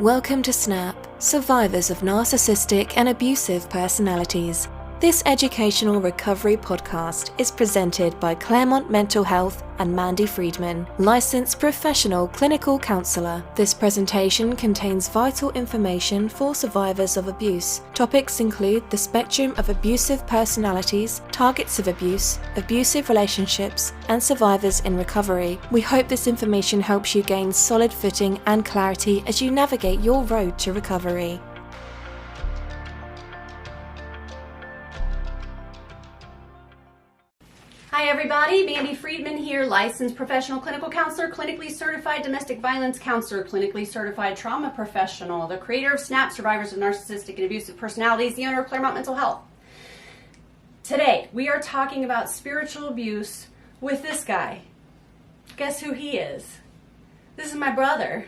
Welcome to SNAP, Survivors of Narcissistic and Abusive Personalities. This educational recovery podcast is presented by Claremont Mental Health and Mandy Friedman, licensed professional clinical counselor. This presentation contains vital information for survivors of abuse. Topics include the spectrum of abusive personalities, targets of abuse, abusive relationships, and survivors in recovery. We hope this information helps you gain solid footing and clarity as you navigate your road to recovery. Hi everybody, Mandy Friedman here, licensed professional clinical counselor, clinically certified domestic violence counselor, clinically certified trauma professional, the creator of SNAP, Survivors of Narcissistic and Abusive Personalities, the owner of Claremont Mental Health. Today, we are talking about spiritual abuse with this guy. Guess who he is? This is my brother.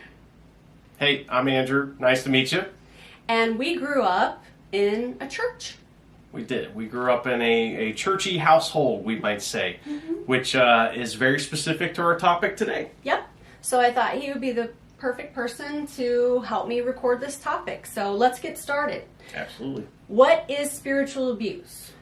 Hey, I'm Andrew. Nice to meet you. And we grew up in a church. We did. We grew up in a churchy household, we might say, which is very specific to our topic today. Yep. So I thought he would be the perfect person to help me record this topic. So let's get started. Absolutely. What is spiritual abuse?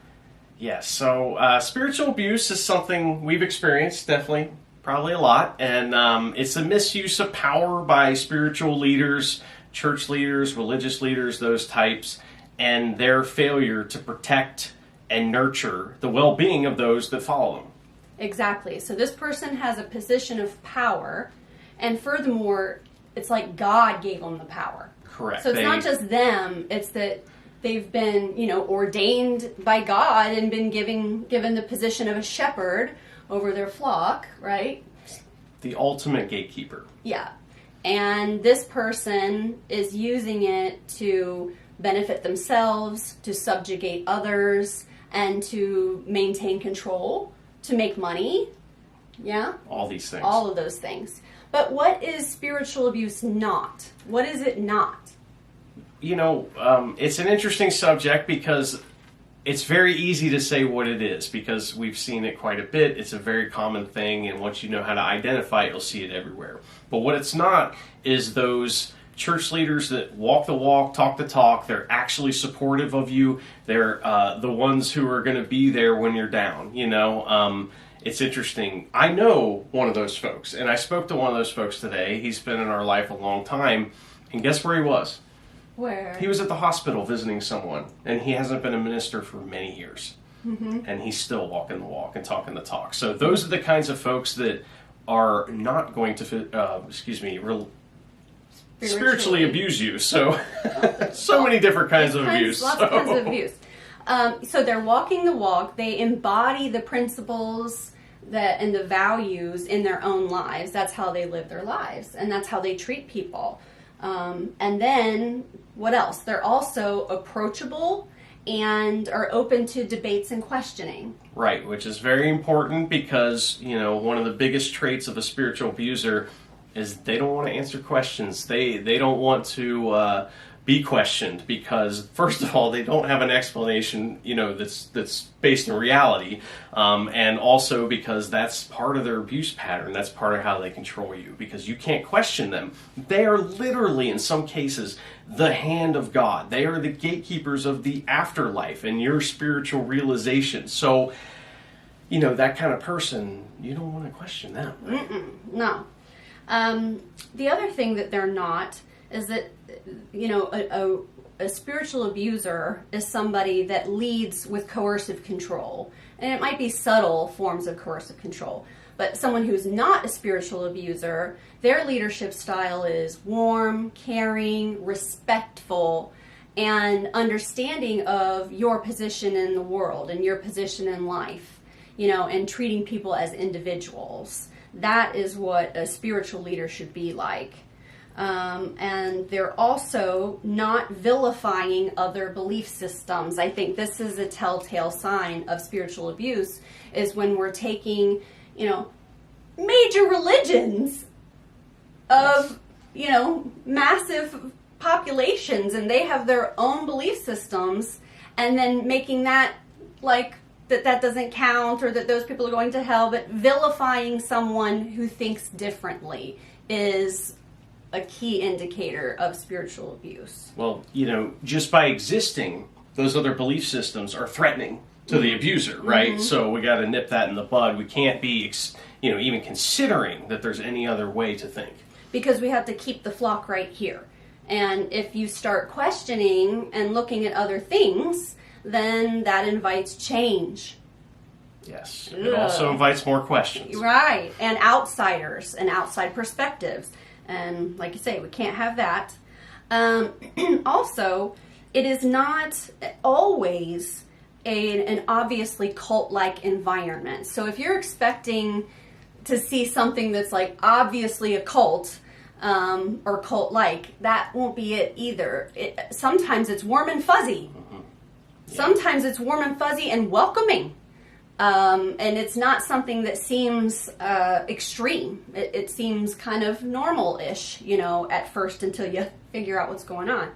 Yes, so spiritual abuse is something we've experienced, definitely, probably a lot, and it's a misuse of power by spiritual leaders, church leaders, religious leaders, those types, and their failure to protect and nurture the well-being of those that follow them. Exactly. So this person has a position of power, and furthermore, it's like God gave them the power. Correct. So it's not just them, it's that they've been, ordained by God and been given the position of a shepherd over their flock, right? The ultimate gatekeeper. Yeah. And this person is using it to benefit themselves, to subjugate others, and to maintain control, to make money. Yeah? All these things. All of those things. But what is spiritual abuse not? What is it not? It's an interesting subject because it's very easy to say what it is because we've seen it quite a bit. It's a very common thing, and once you know how to identify it, you'll see it everywhere. But what it's not is those church leaders that walk the walk, talk the talk. They're actually supportive of you. They're the ones who are going to be there when you're down. It's interesting. I know one of those folks, and I spoke to one of those folks today. He's been in our life a long time, and guess where he was? Where? He was at the hospital visiting someone, and he hasn't been a minister for many years. And he's still walking the walk and talking the talk. So those are the kinds of folks that are not going to, spiritually abuse you. So many different kinds of abuse. Lots of kinds of abuse. So they're walking the walk. They embody the principles and the values in their own lives. That's how they live their lives, and that's how they treat people. And then what else? They're also approachable and are open to debates and questioning. Right, which is very important because, one of the biggest traits of a spiritual abuser is they don't want to answer questions. They don't want to be questioned because, first of all, they don't have an explanation, that's based in reality, and also because that's part of their abuse pattern. That's part of how they control you because you can't question them. They are literally, in some cases, the hand of God. They are the gatekeepers of the afterlife and your spiritual realization. So, that kind of person, you don't want to question them. Right? No. The other thing that they're not is that, a spiritual abuser is somebody that leads with coercive control. And it might be subtle forms of coercive control. But someone who's not a spiritual abuser, their leadership style is warm, caring, respectful, and understanding of your position in the world and your position in life, and treating people as individuals. That is what a spiritual leader should be like. And they're also not vilifying other belief systems. I think this is a telltale sign of spiritual abuse, is when we're taking, major religions of, massive populations, and they have their own belief systems, and then making that like that doesn't count, or that those people are going to hell, but vilifying someone who thinks differently is a key indicator of spiritual abuse. Well, just by existing, those other belief systems are threatening to the abuser, right? So we got to nip that in the bud. We can't be, even considering that there's any other way to think. Because we have to keep the flock right here. And if you start questioning and looking at other things, then that invites change. Yes. It also invites more questions. Right. And outsiders and outside perspectives. And like you say, we can't have that. Also, it is not always an obviously cult-like environment. So if you're expecting to see something that's like obviously a cult, or cult-like, that won't be it either. Sometimes it's warm and fuzzy. Yeah. Sometimes it's warm and fuzzy and welcoming. And it's not something that seems extreme. It seems kind of normal-ish, at first until you figure out what's going on.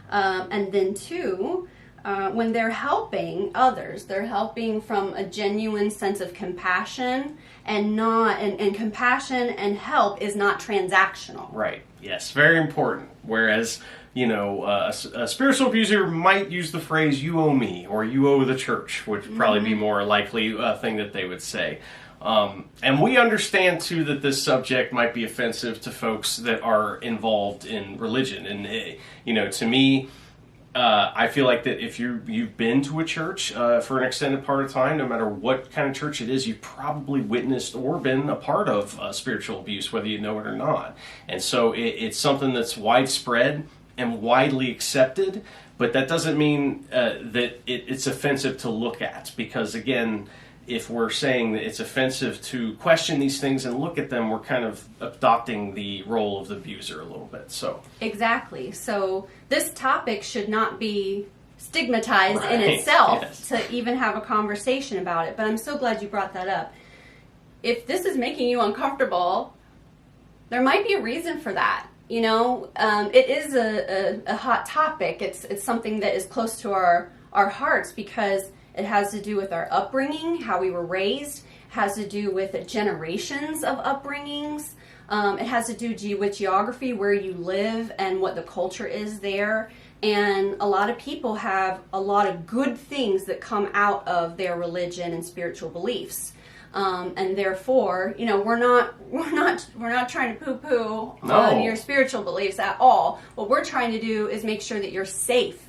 And then two, when they're helping others, they're helping from a genuine sense of compassion, and compassion and help is not transactional. Right. Yes. Very important. Whereas, a spiritual abuser might use the phrase "you owe me" or "you owe the church," would probably be more likely thing that they would say. And we understand too that this subject might be offensive to folks that are involved in religion. And to me, I feel like that if you've been to a church for an extended part of time, no matter what kind of church it is, you've probably witnessed or been a part of spiritual abuse, whether you know it or not. And so it's something that's widespread and widely accepted, but that doesn't mean that it's offensive to look at, because again, if we're saying that it's offensive to question these things and look at them, we're kind of adopting the role of the abuser a little bit. So exactly. So this topic should not be stigmatized in itself to even have a conversation about it. But I'm so glad you brought that up. If this is making you uncomfortable, there might be a reason for that. It is a hot topic. It's something that is close to our hearts because it has to do with our upbringing, how we were raised. It has to do with generations of upbringings. It has to do with geography, where you live and what the culture is there. And a lot of people have a lot of good things that come out of their religion and spiritual beliefs. And therefore, we're not trying to poo-poo on your spiritual beliefs at all. What we're trying to do is make sure that you're safe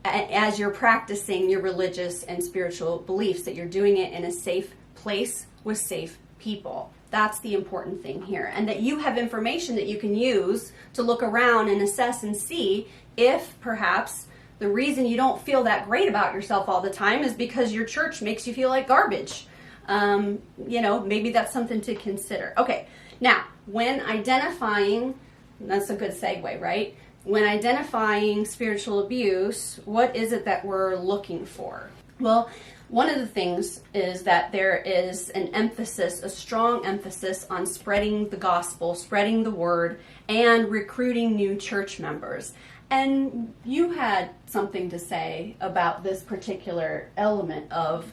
as you're practicing your religious and spiritual beliefs, that you're doing it in a safe place with safe people. That's the important thing here. And that you have information that you can use to look around and assess and see if perhaps the reason you don't feel that great about yourself all the time is because your church makes you feel like garbage. Maybe that's something to consider. Okay, now, when identifying, that's a good segue, right? When identifying spiritual abuse, what is it that we're looking for? Well, one of the things is that there is a strong emphasis on spreading the gospel, spreading the word, and recruiting new church members. And you had something to say about this particular element of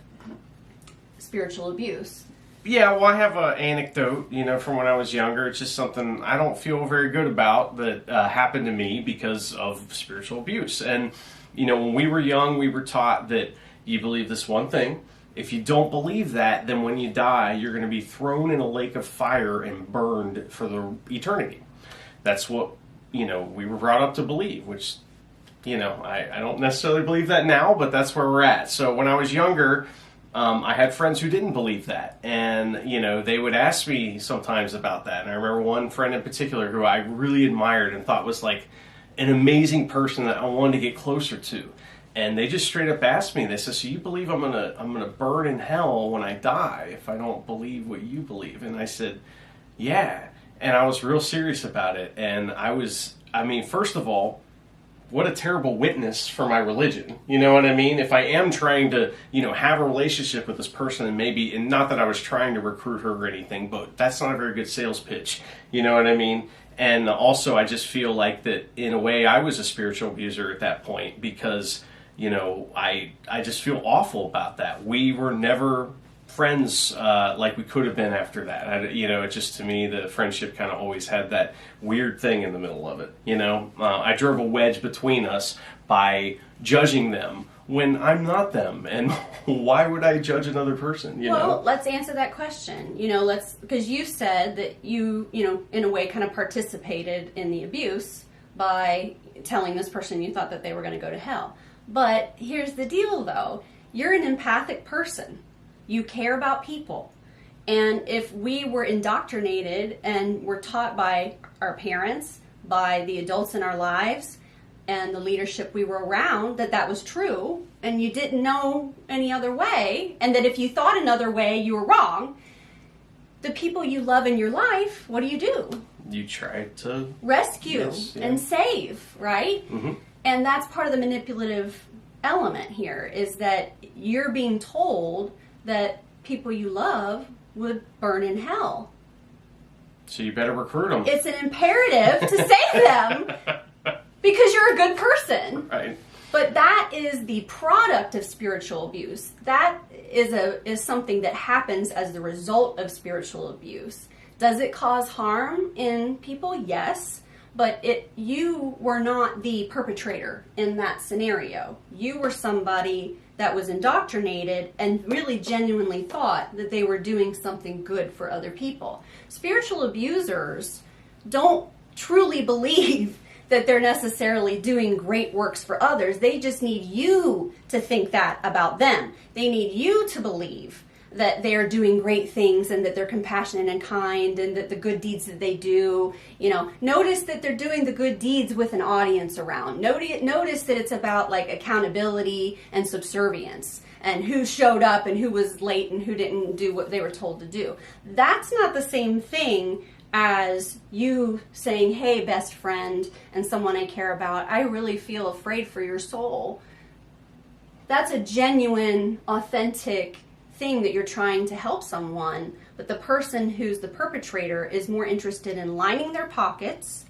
spiritual abuse. Yeah, well, I have an anecdote, from when I was younger. It's just something I don't feel very good about that happened to me because of spiritual abuse. And, when we were young, we were taught that you believe this one thing. If you don't believe that, then when you die, you're going to be thrown in a lake of fire and burned for the eternity. That's what, we were brought up to believe, which, I don't necessarily believe that now, but that's where we're at. So when I was younger, I had friends who didn't believe that, and they would ask me sometimes about that. And I remember one friend in particular who I really admired and thought was like an amazing person that I wanted to get closer to. And they just straight up asked me, they said, "So you believe I'm gonna burn in hell when I die if I don't believe what you believe?" And I said, "Yeah." And I was real serious about it. And first of all, what a terrible witness for my religion. You know what I mean? If I am trying to, have a relationship with this person and not that I was trying to recruit her or anything, but that's not a very good sales pitch. You know what I mean? And also I just feel like that in a way I was a spiritual abuser at that point because, I just feel awful about that. We were never friends like we could have been after that. It just, to me, the friendship kind of always had that weird thing in the middle of it. I drove a wedge between us by judging them when I'm not them, and why would I judge another person? Let's answer that question. Because you said that you in a way kind of participated in the abuse by telling this person you thought that they were going to go to hell. But here's the deal, though. You're an empathic person. You care about people. And if we were indoctrinated and were taught by our parents, by the adults in our lives, and the leadership we were around, that was true, and you didn't know any other way, and that if you thought another way, you were wrong, the people you love in your life, what do? You try to rescue and save, right? Mm-hmm. And that's part of the manipulative element here, is that you're being told that people you love would burn in hell. So you better recruit them. It's an imperative to save them because you're a good person. Right. But that is the product of spiritual abuse. That is something that happens as the result of spiritual abuse. Does it cause harm in people? Yes. But you were not the perpetrator in that scenario. You were somebody that was indoctrinated and really genuinely thought that they were doing something good for other people. Spiritual abusers don't truly believe that they're necessarily doing great works for others. They just need you to think that about them. They need you to believe that they're doing great things and that they're compassionate and kind and that the good deeds that they do, notice that they're doing the good deeds with an audience around. Notice that it's about like accountability and subservience and who showed up and who was late and who didn't do what they were told to do. That's not the same thing as you saying, hey, best friend and someone I care about, I really feel afraid for your soul. That's a genuine, authentic thing that you're trying to help someone, but the person who's the perpetrator is more interested in lining their pockets,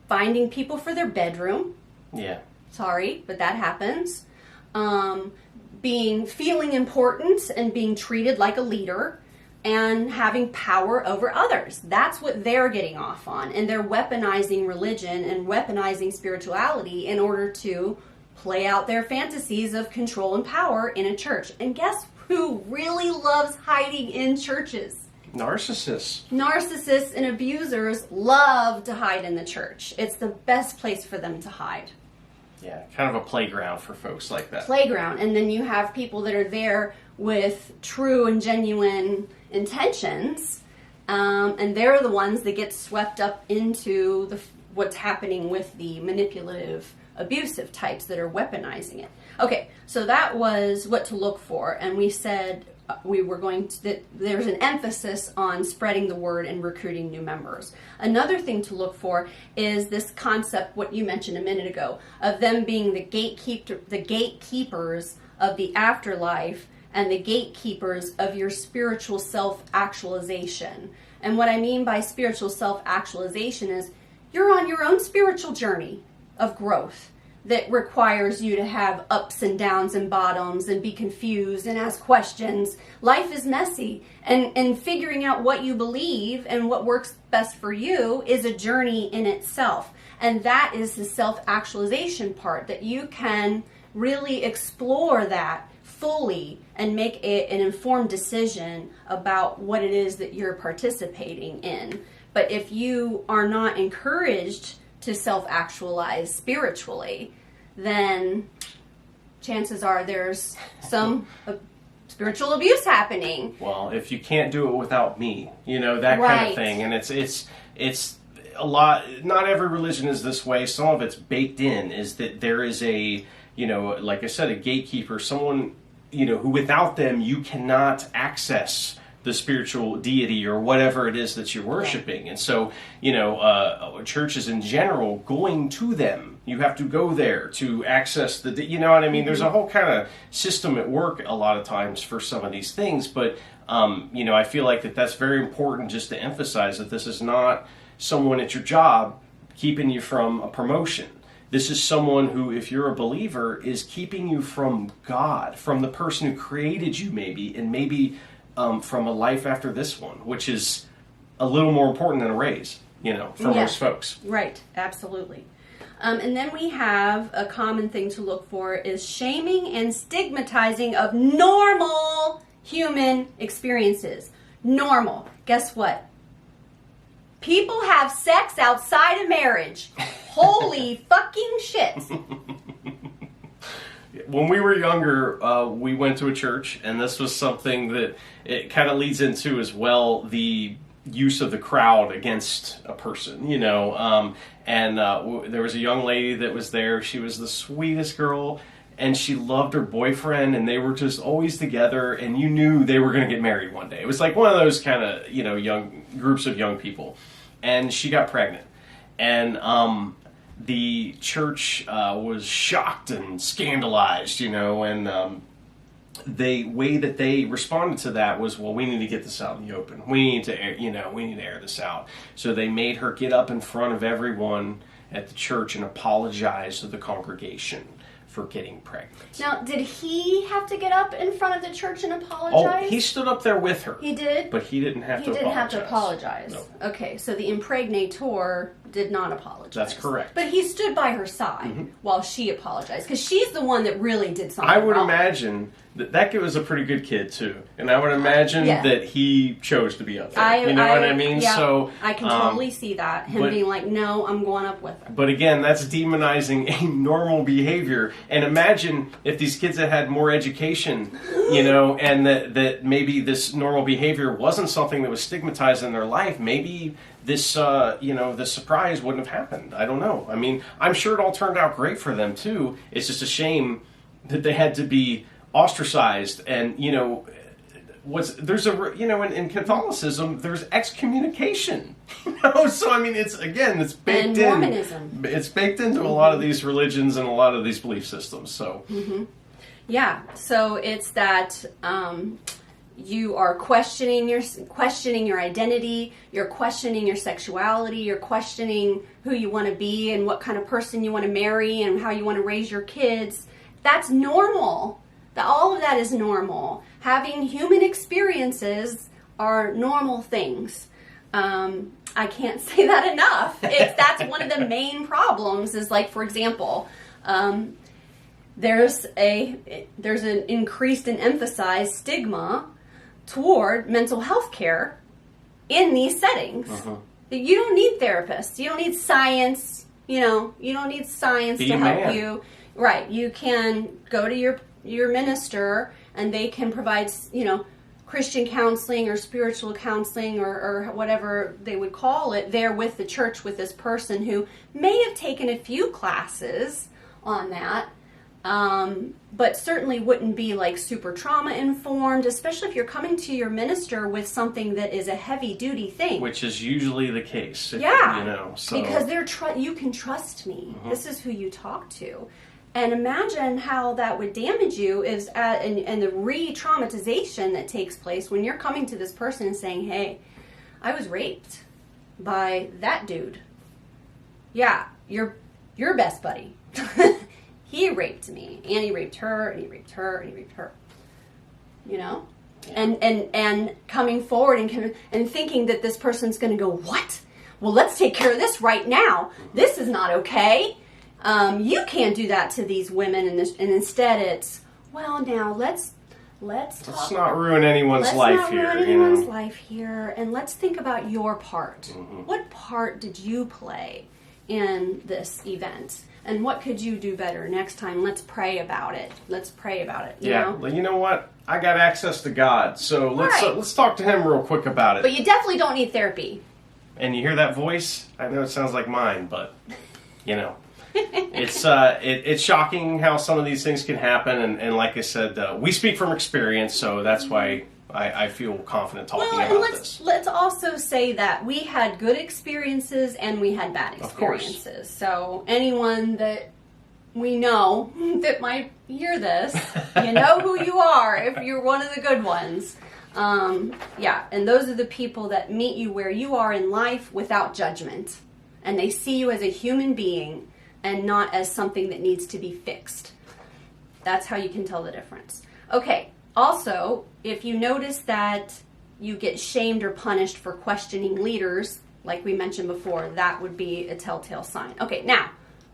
finding people for their bedroom. Yeah. Sorry, but that happens. Feeling important and being treated like a leader and having power over others. That's what they're getting off on. And they're weaponizing religion and weaponizing spirituality in order to play out their fantasies of control and power in a church. And guess who really loves hiding in churches? Narcissists. Narcissists and abusers love to hide in the church. It's the best place for them to hide. Yeah, kind of a playground for folks like that. Playground. And then you have people that are there with true and genuine intentions, and they're the ones that get swept up into what's happening with the manipulative, abusive types that are weaponizing it. Okay, so that was what to look for, and we said there's an emphasis on spreading the word and recruiting new members. Another thing to look for is this concept, what you mentioned a minute ago, of them being the gatekeepers of the afterlife and the gatekeepers of your spiritual self-actualization. And what I mean by spiritual self-actualization is you're on your own spiritual journey of growth that requires you to have ups and downs and bottoms and be confused and ask questions. Life is messy, and figuring out what you believe and what works best for you is a journey in itself. And that is the self-actualization part, that you can really explore that fully and make an informed decision about what it is that you're participating in. But if you are not encouraged to self-actualize spiritually, then chances are there's some spiritual abuse happening. Well, if you can't do it without me, that kind of thing. And it's a lot, not every religion is this way. Some of it's baked in, is that there is a, like I said, a gatekeeper, someone, who without them you cannot access the spiritual deity or whatever it is that you're worshiping. And so, churches in general, going to them, you have to go there to access the, what I mean? There's a whole kind of system at work a lot of times for some of these things, but, I feel like that's very important just to emphasize that this is not someone at your job keeping you from a promotion. This is someone who, if you're a believer, is keeping you from God, from the person who created you maybe, and maybe from a life after this one, which is a little more important than a raise, for most folks. Right, absolutely. And then we have a common thing to look for is shaming and stigmatizing of normal human experiences. Normal. Guess what? People have sex outside of marriage. Holy fucking shit. When we were younger, we went to a church, and this was something that it kind of leads into as well, the use of the crowd against a person, and there was a young lady that was there. She was the sweetest girl, and she loved her boyfriend, and they were just always together, and you knew they were going to get married one day. It was like one of those kind of, young groups of young people, and she got pregnant, and the church was shocked and scandalized, and the way that they responded to that was, well, we need to get this out in the open. We need to air this out. So they made her get up in front of everyone at the church and apologize to the congregation for getting pregnant. Now, did he have to get up in front of the church and apologize? Oh, he stood up there with her. He did? But he didn't have to apologize. He didn't have to apologize. No. Okay, so the impregnator did not apologize. That's correct. But he stood by her side while she apologized, because she's the one that really did something I would wrong. Imagine that kid was a pretty good kid, too. And I would imagine that he chose to be up there. You know what I mean? Yeah, so I can totally see that. Him being like, no, I'm going up with her. But again, that's demonizing a normal behavior. And imagine if these kids had more education, and that maybe this normal behavior wasn't something that was stigmatized in their life. Maybe this, this surprise wouldn't have happened. I don't know. I mean, I'm sure it all turned out great for them, too. It's just a shame that they had to be ostracized. And, in Catholicism, there's excommunication. So I mean, it's baked in. Mormonism. It's baked into a lot of these religions and a lot of these belief systems. So yeah, so it's that you are questioning your identity, you're questioning your sexuality, you're questioning who you want to be and what kind of person you want to marry and how you want to raise your kids. That's normal. All of that is normal. Having human experiences are normal things. I can't say that enough. That's one of the main problems is, like, for example, there's an increased and emphasized stigma toward mental health care in these settings. You don't need therapists. You don't need science. You don't need science to help you. Right. You can go to your minister, and they can provide, Christian counseling or spiritual counseling or whatever they would call it there with the church with this person who may have taken a few classes on that, but certainly wouldn't be like super trauma informed, especially if you're coming to your minister with something that is a heavy duty thing. Which is usually the case. Because you can trust me. This is who you talk to. And imagine how that would damage you and the re-traumatization that takes place when you're coming to this person and saying, hey, I was raped by that dude. Yeah, your best buddy. He raped me, and he raped her, and he raped her, and he raped her. Yeah. And coming forward and thinking that this person's going to go, what? Well, let's take care of this right now. This is not okay. You can't do that to these women, and instead it's, well, now let's talk. Let's not ruin anyone's life here. Life here, and let's think about your part. What part did you play in this event, and what could you do better next time? Let's pray about it. You know? Well, you know what? I got access to God, so let's talk to Him real quick about it. But you definitely don't need therapy. And you hear that voice? I know it sounds like mine, but it's shocking how some of these things can happen, and like I said, we speak from experience, so that's why I feel confident talking about this. Let's also say that we had good experiences and we had bad experiences. So anyone that we know that might hear this, you know who you are if you're one of the good ones. And those are the people that meet you where you are in life without judgment, and they see you as a human being. and not as something that needs to be fixed. That's how you can tell the difference. Okay, also, if you notice that you get shamed or punished for questioning leaders, like we mentioned before, that would be a telltale sign. Okay, now,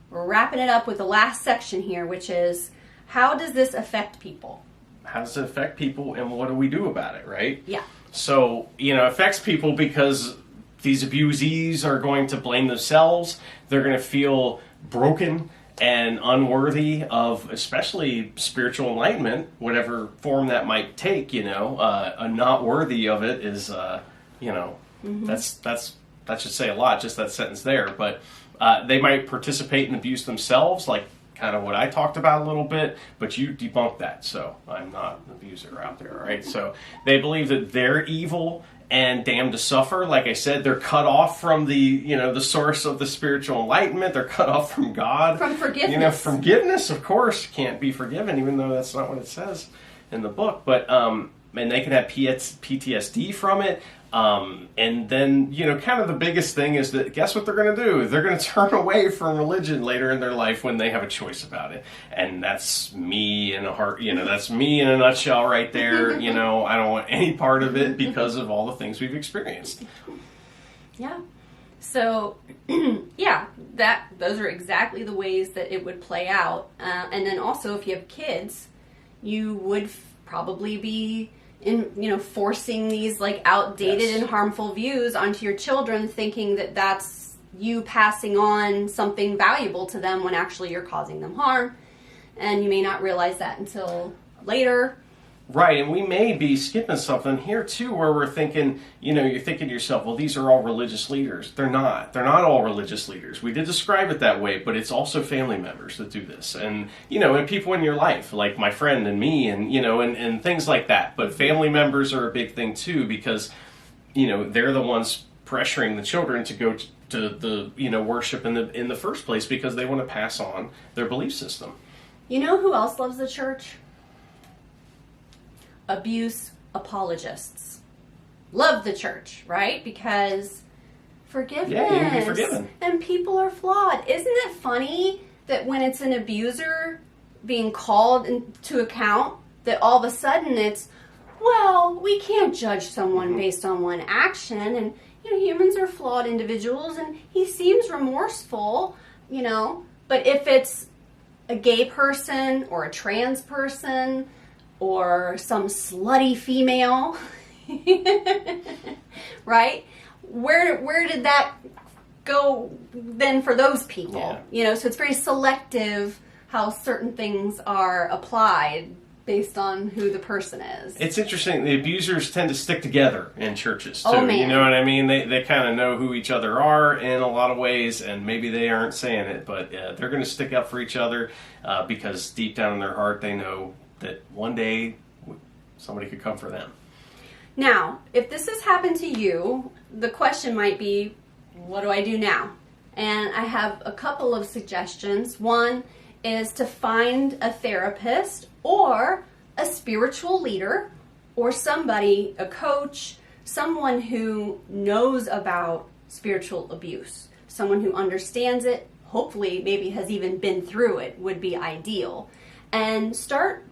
we're wrapping it up with the last section here, which is, how does this affect people? How does it affect people, and what do we do about it, right? Yeah. So, it affects people because these abusees are going to blame themselves. They're going to feel broken and unworthy of especially spiritual enlightenment, whatever form that might take. Not worthy of it is, that should say a lot, just that sentence there. But they might participate in abuse themselves, like kind of what I talked about a little bit, but you debunked that, so I'm not an abuser out there, right? So they believe that they're evil and damned to suffer. Like I said, they're cut off from the source of the spiritual enlightenment. They're cut off from God. From forgiveness. Forgiveness, of course, can't be forgiven, even though that's not what it says in the book. But and they can have PTSD from it. And then, kind of the biggest thing is that, guess what they're going to do? They're going to turn away from religion later in their life when they have a choice about it. And that's me in a heart, that's me in a nutshell right there. I don't want any part of it because of all the things we've experienced. Yeah. So, yeah, those are exactly the ways that it would play out. And then also, if you have kids, you would probably be forcing these like outdated and harmful views onto your children, thinking that that's you passing on something valuable to them when actually you're causing them harm. And you may not realize that until later. Right, and we may be skipping something here too, where we're thinking, you're thinking to yourself, well, these are all religious leaders. They're not. They're not all religious leaders. We did describe it that way, but it's also family members that do this. And, and people in your life, like my friend and me, and, and things like that. But family members are a big thing too, because, they're the ones pressuring the children to go to the, worship in the first place, because they want to pass on their belief system. You know who else loves the church? Abuse apologists. Love the church, right? Because forgiveness. Yeah, you can be forgiven. And people are flawed. Isn't it funny that when it's an abuser being called to account, that all of a sudden it's, well, we can't judge someone based on one action, and humans are flawed individuals, and he seems remorseful, but if it's a gay person or a trans person or some slutty female, right? Where did that go then for those people? Yeah. So it's very selective how certain things are applied based on who the person is. It's interesting. The abusers tend to stick together in churches too. Oh, man. You know what I mean? They kind of know who each other are in a lot of ways, and maybe they aren't saying it, but they're going to stick up for each other because deep down in their heart they know that one day somebody could come for them. Now, if this has happened to you, the question might be, what do I do now? And I have a couple of suggestions. One is to find a therapist or a spiritual leader or somebody, a coach, someone who knows about spiritual abuse, someone who understands it, hopefully maybe has even been through it, would be ideal. And start,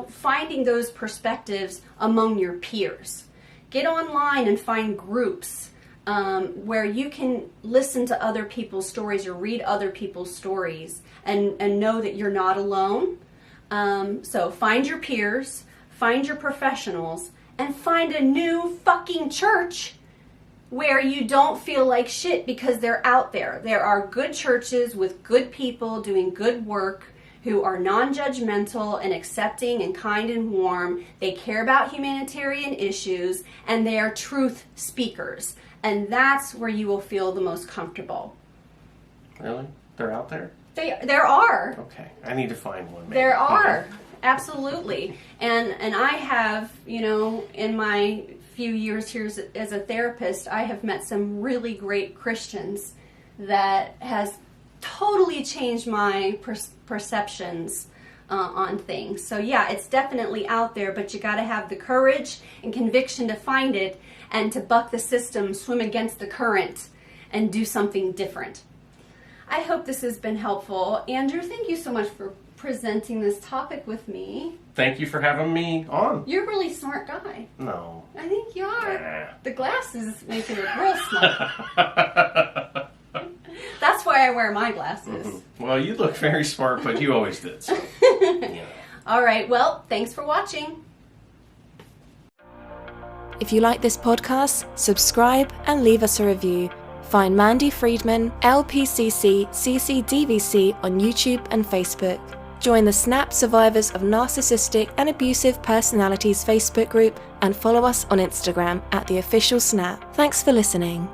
finding those perspectives among your peers. Get online and find groups where you can listen to other people's stories or read other people's stories and know that you're not alone. So find your peers, find your professionals, and find a new fucking church where you don't feel like shit because they're out there. There are good churches with good people doing good work who are non-judgmental and accepting and kind and warm. They care about humanitarian issues, and they are truth speakers. And that's where you will feel the most comfortable. Really? They're out there? There are. Okay. I need to find one. Maybe. There are. Absolutely. And I have, in my few years here as a therapist, I have met some really great Christians that has totally changed my perceptions on things. So yeah, it's definitely out there, but you got to have the courage and conviction to find it and to buck the system, swim against the current, and do something different. I hope this has been helpful. Andrew, thank you so much for presenting this topic with me. Thank you for having me on. You're a really smart guy. No. I think you are. Nah. The glasses make it real smart. That's why I wear my glasses. Mm-hmm. Well, you look very smart, but you always did. So. All right, well, thanks for watching. If you like this podcast, subscribe and leave us a review. Find Mandy Friedman, LPCC, CCDVC on YouTube and Facebook. Join the SNAP Survivors of Narcissistic and Abusive Personalities Facebook group and follow us on Instagram @theofficialsnap. Thanks for listening.